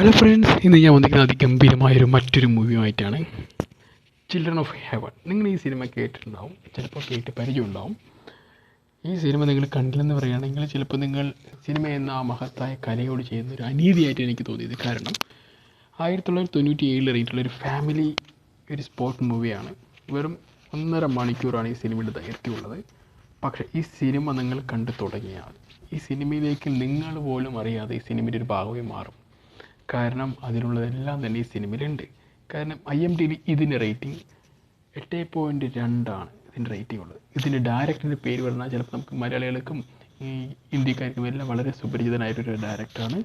Hello friends, ഇന്ന് ഞാൻ വന്നിരിക്കുന്നത് അതിഗംഭീരമായൊരു മറ്റൊരു മൂവിയുമായിട്ടാണ്. Children of heaven. നിങ്ങൾ ഈ സിനിമ കേട്ടിട്ടുണ്ടാവും, ചിലപ്പോൾ കേട്ട് പരിചയമുണ്ടാവും. ഈ സിനിമ നിങ്ങൾ കണ്ടില്ലെന്ന് പറയുകയാണെങ്കിൽ ചിലപ്പോൾ നിങ്ങൾ സിനിമ എന്ന ആ മഹത്തായ കലയോട് ചെയ്യുന്ന ഒരു അനീതിയായിട്ട് എനിക്ക് തോന്നിയത്. കാരണം 1997 ഇറങ്ങിയിട്ടുള്ളൊരു ഫാമിലി ഒരു സ്പോർട്ട് മൂവിയാണ്. വെറും 1.5 മണിക്കൂറാണ് ഈ സിനിമയുടെ ദൈർഘ്യമുള്ളത്. പക്ഷേ ഈ സിനിമ നിങ്ങൾ കണ്ടു തുടങ്ങിയാൽ ഈ സിനിമയിലേക്ക് നിങ്ങൾ പോലും അറിയാതെ ഈ സിനിമയുടെ ഒരു ഭാഗമായി മാറും. കാരണം അതിനുള്ളതെല്ലാം തന്നെ ഈ സിനിമയിലുണ്ട്. കാരണം IMDb ഇതിൻ്റെ റേറ്റിംഗ് 8.2 ഇതിൻ്റെ റേറ്റിംഗ് ഉള്ളത്. ഇതിൻ്റെ ഡയറക്ടറിൻ്റെ പേര് പറഞ്ഞാൽ ചിലപ്പോൾ നമുക്ക് മലയാളികൾക്കും ഈ ഇന്ത്യക്കാർക്കും എല്ലാം വളരെ സുപരിചിതനായിട്ടൊരു ഡയറക്ടറാണ്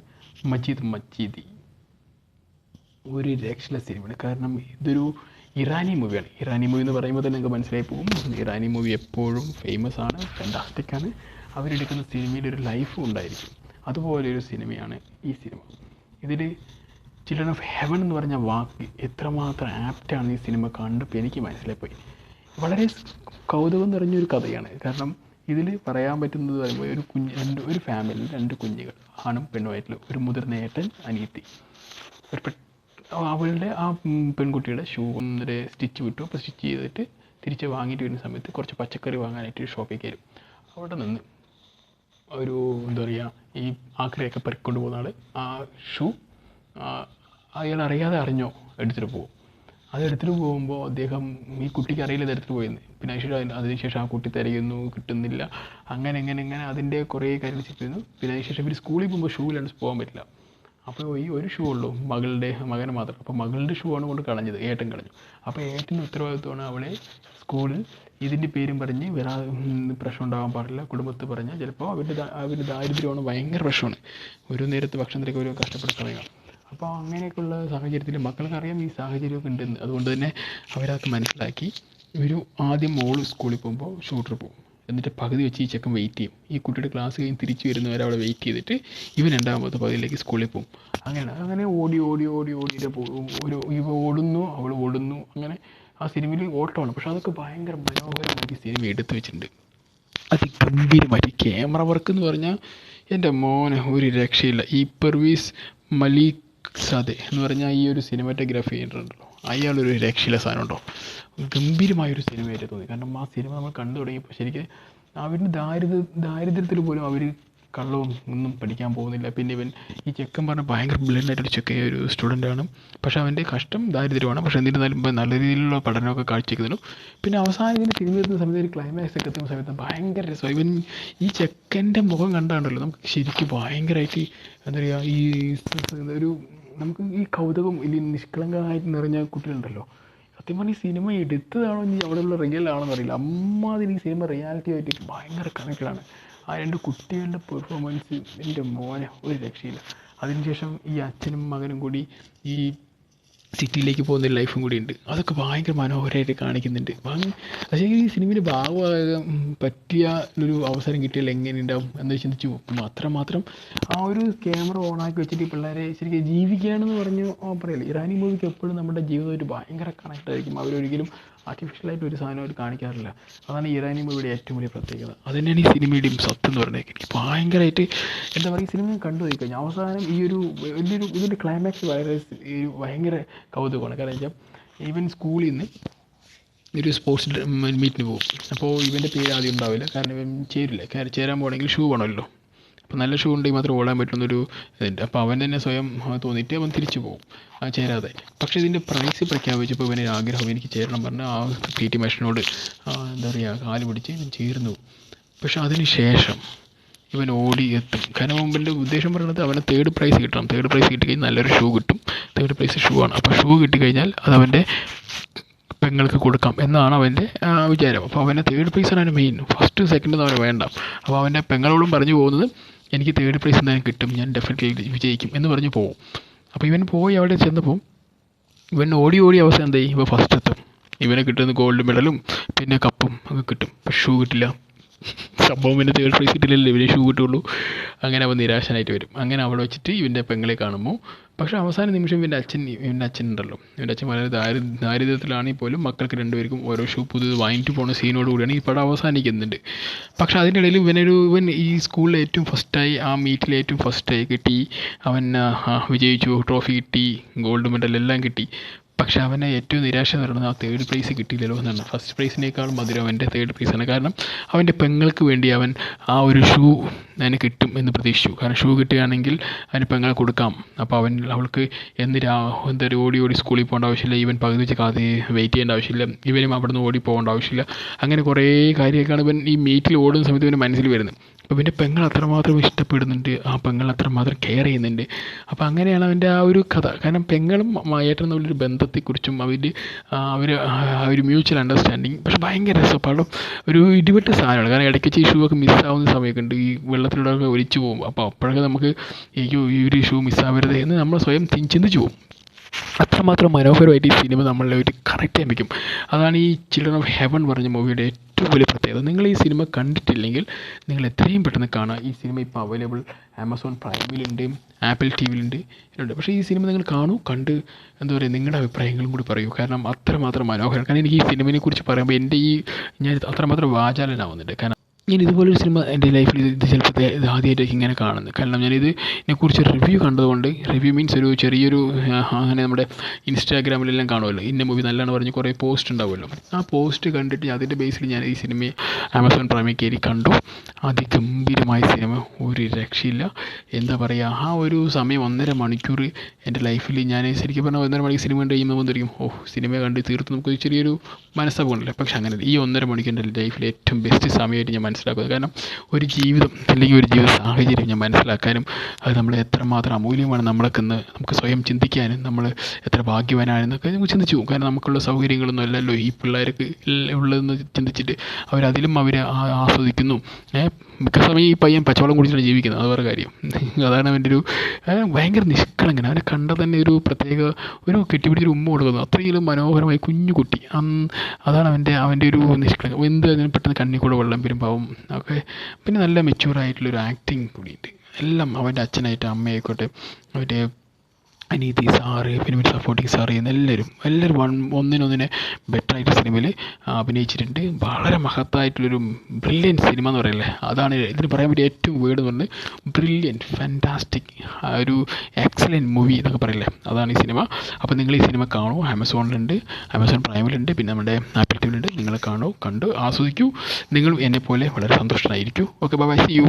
മജീദ് മജീദി. ഒരു രക്ഷയില്ല സിനിമയാണ്. കാരണം ഇതൊരു ഇറാനി മൂവിയാണ്. ഇറാനി മൂവി എന്ന് പറയുമ്പോൾ തന്നെ നിങ്ങൾക്ക് മനസ്സിലായി പോകും. ഇറാനി മൂവി എപ്പോഴും ഫേമസ് ആണ്, ഫാന്റാസ്റ്റിക്കാണ്. അവരെടുക്കുന്ന സിനിമയിൽ ഒരു ലൈഫും ഉണ്ടായിരിക്കും. അതുപോലെയൊരു സിനിമയാണ് ഈ സിനിമ. ഇതിൽ ചിൽഡ്രൻ ഓഫ് ഹെവൻ എന്ന് പറഞ്ഞ വാക്ക് എത്രമാത്രം ആപ്റ്റാണ് ഈ സിനിമ കണ്ടപ്പോൾ എനിക്ക് മനസ്സിലായിപ്പോയി. വളരെ കൗതുകം നിറഞ്ഞൊരു കഥയാണ്. കാരണം ഇതിൽ പറയാൻ പറ്റുന്നത് പറയുമ്പോൾ ഒരു ഫാമിലി 2 കുഞ്ഞുകൾ, ആണും പെണ്ണുമായിട്ടുള്ള ഒരു മുതിർന്ന ഏട്ടൻ, അനിയത്തി. അവളുടെ ആ പെൺകുട്ടിയുടെ ഷൂ സ്റ്റിച്ച് വിട്ടു. അപ്പോൾ സ്റ്റിച്ച് ചെയ്തിട്ട് തിരിച്ച് വാങ്ങിയിട്ട് വരുന്ന സമയത്ത് കുറച്ച് പച്ചക്കറി വാങ്ങാനായിട്ട് ഷോപ്പിൽ കയറും. അവിടെ നിന്ന് ഒരു എന്താ പറയുക, ഈ ആക്രിയൊക്കെ പെറുക്കൊണ്ട് പോകുന്ന ആൾ ആ ഷൂ അയാൾ അറിയാതെ അറിഞ്ഞോ എടുത്തിട്ട് പോകും. അത് എടുത്തിട്ട് പോകുമ്പോൾ അദ്ദേഹം, ഈ കുട്ടിക്ക് അറിയില്ല ഇത് എടുത്തിട്ട് പോയെന്ന്. പിന്നെ അതിനുശേഷം ആ കുട്ടി തിരയുന്നു, കിട്ടുന്നില്ല. അങ്ങനെ അതിൻ്റെ കുറേ കാര്യങ്ങൾ ചെയ്യുന്നു. പിന്നെ അതിനുശേഷം ഇവർ സ്കൂളിൽ പോകുമ്പോൾ ഷൂ ഇല്ലാണ്ട് പോകാൻ പറ്റില്ല. അപ്പോൾ ഈ ഒരു ഷൂ ഉള്ളൂ മകന് മാത്രം. അപ്പോൾ മകളുടെ ഷൂ ആണ് കൊണ്ട് കളഞ്ഞത്, ഏട്ടൻ കളഞ്ഞു. അപ്പോൾ ഏട്ടൻ്റെ ഉത്തരവാദിത്വമാണ് അവളെ സ്കൂളിൽ ഇതിൻ്റെ പേരും പറഞ്ഞ് പ്രശ്നം ഉണ്ടാകാൻ പാടില്ല. കുടുംബത്ത് പറഞ്ഞാൽ ചിലപ്പോൾ അവരുടെ ദാരിദ്ര്യമാണ്, ഭയങ്കര പ്രശ്നമാണ്. ഒരു നേരത്തെ ഭക്ഷണത്തിലേക്ക് ഒരു കഷ്ടപ്പെടുത്തുകയാണ്. അപ്പോൾ അങ്ങനെയൊക്കെയുള്ള സാഹചര്യത്തിൽ മക്കൾക്കറിയാം ഈ സാഹചര്യമൊക്കെ ഉണ്ടെന്ന്. അതുകൊണ്ട് തന്നെ അവരതൊക്കെ മനസ്സിലാക്കി ആദ്യം മോള് സ്കൂളിൽ പോകുമ്പോൾ ഷൂട്ടർ പോകും. എന്നിട്ട് പകുതി വെച്ച് ഈ ചെക്കൻ വെയിറ്റ് ചെയ്യും. ഈ കുട്ടിയുടെ ക്ലാസ് കഴിഞ്ഞ് തിരിച്ച് വരുന്നവരെ അവിടെ വെയിറ്റ് ചെയ്തിട്ട് ഇവൻ 2ാമത്തെ പകുതിയിലേക്ക് സ്കൂളിൽ പോകും. അങ്ങനെ ഓടിയിട്ട് പോകും. ഇവ ഓടുന്നു, അവൾ ഓടുന്നു. അങ്ങനെ ആ സിനിമയിൽ ഓട്ടമാണ്. പക്ഷെ അതൊക്കെ ഭയങ്കര മനോഹരമായിട്ട് സിനിമ എടുത്തു വെച്ചിട്ടുണ്ട്. അതിഗംഭീരമായിട്ട് ക്യാമറ വർക്ക് എന്ന് പറഞ്ഞാൽ എൻ്റെ മോനെ ഒരു രക്ഷയില്ല. ഈ പെർവീസ് മലിക് സാദെ എന്ന് പറഞ്ഞാൽ ഈ ഒരു സിനിമാറ്റോഗ്രാഫി ചെയ്തിട്ടുണ്ടല്ലോ, അയാളൊരു രക്ഷയില്ല സാധനം ഉണ്ടോ. ഗംഭീരമായൊരു സിനിമയായിട്ട് തോന്നി. കാരണം ആ സിനിമ നമ്മൾ കണ്ടു തുടങ്ങിയപ്പോൾ ശരിക്കും അവരുടെ ദാരിദ്ര്യത്തിൽ പോലും അവർ കള്ളവും ഒന്നും പഠിക്കാൻ പോകുന്നില്ല. പിന്നെ ഈ ചെക്കൻ പറഞ്ഞ ഭയങ്കര ബ്രില്യൻ്റായിട്ടൊരു ഒരു സ്റ്റുഡൻ്റാണ്. പക്ഷേ അവൻ്റെ കഷ്ടം ദാരിദ്ര്യമാണ്. പക്ഷേ എന്നിരുന്നാലും നല്ല രീതിയിലുള്ള പഠനമൊക്കെ കാഴ്ചവെക്കുന്നു. പിന്നെ അവസാനം ഇതിൻ്റെ സിനിമ എത്തുന്ന സമയത്ത് ഒരു ക്ലൈമാക്സ് ഒക്കെ എത്തുന്ന സമയത്ത് ഭയങ്കര രസമാണ്. ഈ ചെക്കൻ്റെ മുഖം കണ്ടാണ്ടല്ലോ നമുക്ക് ശരിക്കും ഭയങ്കരമായിട്ട് എന്താ പറയുക, നമുക്ക് ഈ കൗതുകം ഈ നിഷ്കളങ്കമായിട്ട് നിറഞ്ഞ കുട്ടികളുണ്ടല്ലോ. സത്യം പറഞ്ഞാൽ ഈ സിനിമ എടുത്തതാണോ ഇനി അവിടെയുള്ള റിയൽ ആണോ എന്നറിയില്ല. അമ്മാതിരി ഈ സിനിമ റിയാലിറ്റി ആയിട്ട് ഭയങ്കര കണക്റ്റഡാണ്. ആ 2 കുട്ടികളുടെ പെർഫോമൻസ് എൻ്റെ മോനെ ഒരു രക്ഷയില്ല. അതിനുശേഷം ഈ അച്ഛനും മകനും കൂടി ഈ സിറ്റിയിലേക്ക് പോകുന്ന ലൈഫും കൂടി ഉണ്ട്. അതൊക്കെ ഭയങ്കര മനോഹരമായിട്ട് കാണിക്കുന്നുണ്ട്. പക്ഷേ ഈ സിനിമയിൽ ഭാഗമാകാൻ പറ്റിയ ഒരു അവസരം കിട്ടിയാൽ എങ്ങനെ ഉണ്ടാവും എന്ന് ചിന്തിച്ചു പോകും. അത്രമാത്രം ആ ഒരു ക്യാമറ ഓണാക്കി വെച്ചിട്ട് പിള്ളേരെ ശരിക്കും ജീവിക്കുകയാണെന്ന് പറഞ്ഞു പറയില്ല. ഇറാനി മൂവിക്ക് എപ്പോഴും നമ്മുടെ ജീവിതമായിട്ട് ഭയങ്കര കണക്റ്റായിരിക്കും. അവരൊരിക്കലും ആർട്ടിഫിഷ്യലായിട്ട് ഒരു സാധനമായിട്ട് കാണിക്കാറില്ല. അതാണ് ഇറാനി മൂവിയുടെ ഏറ്റവും വലിയ പ്രത്യേകത. അത് തന്നെയാണ് ഈ സിനിമയുടെയും സത്യം എന്ന് പറഞ്ഞാൽ. എനിക്ക് ഭയങ്കരമായിട്ട് എന്താ പറയുക, ഈ സിനിമ കണ്ടു പോയി കഴിഞ്ഞാൽ അവസാനം ഈ ഇതിൻ്റെ ക്ലൈമാക്സ് ഭയങ്കര കൗതുകമാണ്. കാരണം വെച്ചാൽ ഇവൻ സ്കൂളിൽ നിന്ന് ഒരു സ്പോർട്സ് മീറ്റിന് പോകും. അപ്പോൾ ഇവൻ്റെ പേര് ആദ്യം ഉണ്ടാവില്ല. കാരണം ഇവൻ ചേരാൻ പോകണമെങ്കിൽ ഷൂ വേണമല്ലോ. അപ്പോൾ നല്ല ഷൂ ഉണ്ടെങ്കിൽ മാത്രം ഓടാൻ പറ്റുന്നൊരു ഇതുണ്ട്. അപ്പോൾ അവൻ തന്നെ സ്വയം തോന്നിയിട്ട് അവൻ തിരിച്ചു പോകും ചേരാതെ. പക്ഷേ ഇതിൻ്റെ പ്രൈസ് പ്രഖ്യാപിച്ചപ്പോൾ ഇവന് ആഗ്രഹം, എനിക്ക് ചേരണം പറഞ്ഞ് ആ PT മാഷിനോട് എന്താ പറയുക കാല് പിടിച്ച് ഇവൻ ചേർന്നു. പക്ഷെ അതിന് ശേഷം ഇവൻ ഓടി എത്തും. കാരണം ഇവൻ്റെ ഉദ്ദേശം പറയുന്നത് അവന് 3rd പ്രൈസ് കിട്ടണം. 3rd പ്രൈസ് കിട്ടിക്കഴിഞ്ഞാൽ നല്ലൊരു ഷൂ കിട്ടും. 3rd പ്രൈസ് ഷൂ ആണ്. അപ്പോൾ ഷൂ കിട്ടിക്കഴിഞ്ഞാൽ അത് അവൻ്റെ പെങ്ങൾക്ക് കൊടുക്കാം എന്നാണ് അവൻ്റെ വിചാരം. അപ്പോൾ അവൻ്റെ 3rd പ്രൈസാണ് അവന് മെയിൻ. 1st 2nd അവന് വേണ്ട. അപ്പോൾ അവൻ്റെ പെങ്ങളോടും പറഞ്ഞു പോകുന്നത് എനിക്ക് 3rd പ്രൈസ് എന്തായാലും കിട്ടും, ഞാൻ ഡെഫിനറ്റ്ലി വിജയിക്കും എന്ന് പറഞ്ഞ് പോകും. അപ്പോൾ ഇവൻ പോയി അവിടെ ചെന്നപ്പോൾ ഇവൻ ഓടി അവസ്ഥ എന്തായി, ഇവ ഫസ്റ്റ് എത്തും. ഇവന് കിട്ടുന്ന ഗോൾഡ് മെഡലും പിന്നെ കപ്പും ഒക്കെ കിട്ടും. പക്ഷെ ഷൂ കിട്ടില്ല. സംഭവം പിന്നെ 3rd പ്രൈസ് കിട്ടില്ലല്ലോ, ഇവന് ഷൂ കിട്ടുള്ളൂ. അങ്ങനെ അവൻ നിരാശനായിട്ട് വരും. അങ്ങനെ അവിടെ വെച്ചിട്ട് ഇവൻ്റെ പെങ്ങളെ കാണുമ്പോൾ പക്ഷേ അവസാന നിമിഷം ഇവൻ്റെ അച്ഛൻ ഉണ്ടല്ലോ, ഇവൻ്റെ അച്ഛൻ വളരെ ദാരിദ്ര്യത്തിലാണെങ്കിൽ പോലും മക്കൾക്ക് രണ്ടുപേർക്കും ഓരോ ഷൂ പുതിയത് വാങ്ങിയിട്ട് പോകുന്ന സീനോട് കൂടിയാണ് ഈ പടം അവസാനിക്കുന്നുണ്ട്. പക്ഷേ അതിൻ്റെ ഇടയിൽ ഇവൻ ഈ സ്കൂളിൽ ഏറ്റവും ഫസ്റ്റായി, ആ മീറ്റിൽ ഏറ്റവും ഫസ്റ്റായി കിട്ടി, അവൻ വിജയിച്ചു, ട്രോഫി കിട്ടി, ഗോൾഡ് മെഡൽ എല്ലാം കിട്ടി. പക്ഷേ അവനെ ഏറ്റവും നിരാശ നിറഞ്ഞത് ആ തേർഡ് പ്രൈസ് കിട്ടിയില്ലല്ലോ എന്നാണ്. ഫസ്റ്റ് പ്രൈസിനേക്കാൾ മധുരം അവൻ്റെ തേർഡ് പ്രൈസാണ്. കാരണം അവൻ്റെ പെങ്ങൾക്ക് വേണ്ടി അവൻ ആ ഒരു ഷൂ അവന് കിട്ടും എന്ന് പ്രതീക്ഷിച്ചു. കാരണം ഷൂ കിട്ടുകയാണെങ്കിൽ അവന് പെങ്ങളെ കൊടുക്കാം. അപ്പോൾ അവൾക്ക് എന്താ ഓടി സ്കൂളിൽ പോകേണ്ട ആവശ്യമില്ല, ഈവൻ പകുതി വെച്ച് വെയിറ്റ് ചെയ്യേണ്ട ആവശ്യമില്ല, ഇവനും അവിടെ നിന്ന് ഓടി പോകേണ്ട ആവശ്യമില്ല. അങ്ങനെ കുറേ കാര്യമൊക്കെയാണ് ഇവൻ ഈ മീറ്റിൽ ഓടുന്ന സമയത്ത് ഇവൻ്റെ മനസ്സിൽ വരുന്നത്. അപ്പോൾ പിന്നെ പെങ്ങൾ അത്രമാത്രം ഇഷ്ടപ്പെടുന്നുണ്ട്, ആ പെങ്ങൾ അത്രമാത്രം കെയർ ചെയ്യുന്നുണ്ട്. അപ്പോൾ അങ്ങനെയാണ് അവൻ്റെ ആ ഒരു കഥ. കാരണം പെങ്ങളും ഏട്ടനും തമ്മിലൊരു ബന്ധത്തെക്കുറിച്ചും അവർ ഒരു മ്യൂച്വൽ അണ്ടർസ്റ്റാൻഡിങ്. പക്ഷെ ഭയങ്കര രസം പടം. ഒരു ഇടിവെട്ട് സാധനമാണ്. കാരണം ഇടയ്ക്ക് വെച്ച് ഈ ഷൂ ഒക്കെ മിസ്സാവുന്ന സമയമൊക്കെ ഉണ്ട്, ഈ വെള്ളത്തിലൂടെ ഒലിച്ചു പോകും. അപ്പോൾ അപ്പോഴൊക്കെ നമുക്ക് ഈ ഒരു ഷൂ മിസ്സാവരുത് എന്ന് നമ്മൾ സ്വയം ചിന്തിച്ചു പോകും. അത്രമാത്രം മനോഹരമായിട്ട് ഈ സിനിമ നമ്മളെ ഒരു കണക്ട് ചെയ്യാൻ വയ്ക്കും. അതാണ് ഈ ചിൽഡ്രൻ ഓഫ് ഹെവൻ പറഞ്ഞ മൂവിയുടെ ഏറ്റവും വലിയ പ്രത്യേകത. നിങ്ങൾ ഈ സിനിമ കണ്ടിട്ടില്ലെങ്കിൽ നിങ്ങൾ എത്രയും പെട്ടെന്ന് കാണുക. ഈ സിനിമ ഇപ്പോൾ അവൈലബിൾ ആമസോൺ പ്രൈമിലുണ്ട്, ആപ്പിൾ ടിവിയിലുണ്ട്, ഉണ്ട്. പക്ഷേ ഈ സിനിമ നിങ്ങൾ കണ്ട് എന്താ പറയുക, നിങ്ങളുടെ അഭിപ്രായങ്ങളും കൂടി പറയൂ. കാരണം അത്രമാത്രം മനോഹരം. കാരണം എനിക്ക് ഈ സിനിമയെ കുറിച്ച് പറയുമ്പോൾ ഞാൻ അത്രമാത്രം വാചാലനാവുന്നുണ്ട്. കാരണം ഞാൻ ഇതുപോലൊരു സിനിമ എൻ്റെ ലൈഫിൽ ഇത് ചിലപ്പോൾ ആദ്യമായിട്ടൊക്കെ ഇങ്ങനെ കാണുന്നത്. കാരണം ഇതിനെക്കുറിച്ച് റിവ്യൂ കണ്ടതുകൊണ്ട്, റിവ്യൂ മീൻസ് ഒരു ചെറിയൊരു അങ്ങനെ നമ്മുടെ ഇൻസ്റ്റാഗ്രാമിലെല്ലാം കാണുമല്ലോ, ഇന്ന മൂവി നല്ലതാണ് പറഞ്ഞ് കുറേ പോസ്റ്റ് ഉണ്ടാവുമല്ലോ. ആ പോസ്റ്റ് കണ്ടിട്ട് അതിൻ്റെ ബേസിൽ ഞാൻ ഈ സിനിമയെ ആമസോൺ പ്രൈമിൽ കയറി കണ്ടു. അതിഗംഭീരമായ സിനിമ, ഒരു രക്ഷയില്ല. എന്താ പറയുക, ആ ഒരു സമയം 1.5 മണിക്കൂർ എൻ്റെ ലൈഫിൽ ഞാൻ ശരിക്കും പറഞ്ഞാൽ 1.5 മണിക്ക് സിനിമ കണ്ട് കഴിയുമ്പോൾ എന്തായിരിക്കും, സിനിമ കണ്ട് തീർത്ത് നമുക്ക് ചെറിയൊരു മനസ്സാകുന്നില്ല. പക്ഷെ അങ്ങനെ ഈ 1.5 മണിക്കൂർ എൻ്റെ ലൈഫിലെ ഏറ്റവും ബെസ്റ്റ് സമയമായിട്ട് ഞാൻ മനസ്സിലാക്കുന്നത്. കാരണം ഒരു ജീവിതം അല്ലെങ്കിൽ ഒരു ജീവിത സാഹചര്യം ഞാൻ മനസ്സിലാക്കാനും അത് നമ്മൾ എത്രമാത്രം അമൂല്യമാണ് നമുക്ക് സ്വയം ചിന്തിക്കാനും നമ്മൾ എത്ര ഭാഗ്യവാനാണെന്നൊക്കെ നമുക്ക് ചിന്തിച്ചു പോകും. കാരണം നമുക്കുള്ള സൗകര്യങ്ങളൊന്നും അല്ലല്ലോ ഈ പിള്ളേർക്ക് ഉള്ളതെന്ന് ചിന്തിച്ചിട്ട് അവരതിലും ആസ്വദിക്കുന്നു. മിക്ക സമയം ഈ പയ്യൻ പച്ചവെള്ളം കുടിച്ചിട്ടാണ് ജീവിക്കുന്നത്, അത് വേറെ കാര്യം. അതാണ് അവൻ്റെ ഒരു ഭയങ്കര നിഷ്കളങ്കൻ. അവനെ കണ്ടാൽ തന്നെ ഒരു പ്രത്യേക ഒരു കെട്ടിപ്പിടിച്ചൊരു ഉമ്മ കൊടുക്കുന്നു. അത്രയും മനോഹരമായി കുഞ്ഞു കുട്ടി. അതാണ് അവൻ്റെ ഒരു നിഷ്കളങ്കം. അതിന് പെട്ടെന്ന് കണ്ണിൽ കൂടെ വെള്ളം വരും പാവം ഒക്കെ. പിന്നെ നല്ല മെച്യൂറായിട്ടുള്ളൊരു ആക്ടിങ് കൂടിയുണ്ട്. എല്ലാം അവൻ്റെ അച്ഛനായിട്ട് അമ്മയായിക്കോട്ടെ, അവൻ്റെ അനീതി സാറ്, പിന്നെ സപ്പോർട്ടിങ് സാറ് ചെയ്യുന്ന എല്ലാവരും ഒന്നിനൊന്നിനെ ബെറ്ററായിട്ട് സിനിമയിൽ അഭിനയിച്ചിട്ടുണ്ട്. വളരെ മഹത്തായിട്ടുള്ളൊരു ബ്രില്യൻറ്റ് സിനിമ എന്ന് പറയില്ലേ, അതാണ് ഇതിന് പറയാൻ പറ്റിയ ഏറ്റവും വേർഡ് എന്ന് പറഞ്ഞത്. ബ്രില്യൻറ്റ്, ഫാൻറ്റാസ്റ്റിക്, ഒരു എക്സലൻറ്റ് മൂവി എന്നൊക്കെ പറയില്ലേ, അതാണ് ഈ സിനിമ. അപ്പോൾ നിങ്ങൾ ഈ സിനിമ കാണൂ. ആമസോണിലുണ്ട്, ആമസോൺ പ്രൈമിലുണ്ട്, പിന്നെ നമ്മുടെ ആപ്പിൾ ടിവിയിലുണ്ട്. നിങ്ങൾ കണ്ട് ആസ്വദിക്കൂ. നിങ്ങൾ എന്നെപ്പോലെ വളരെ സന്തോഷമായിരിക്കൂ. Okay, bye, see U.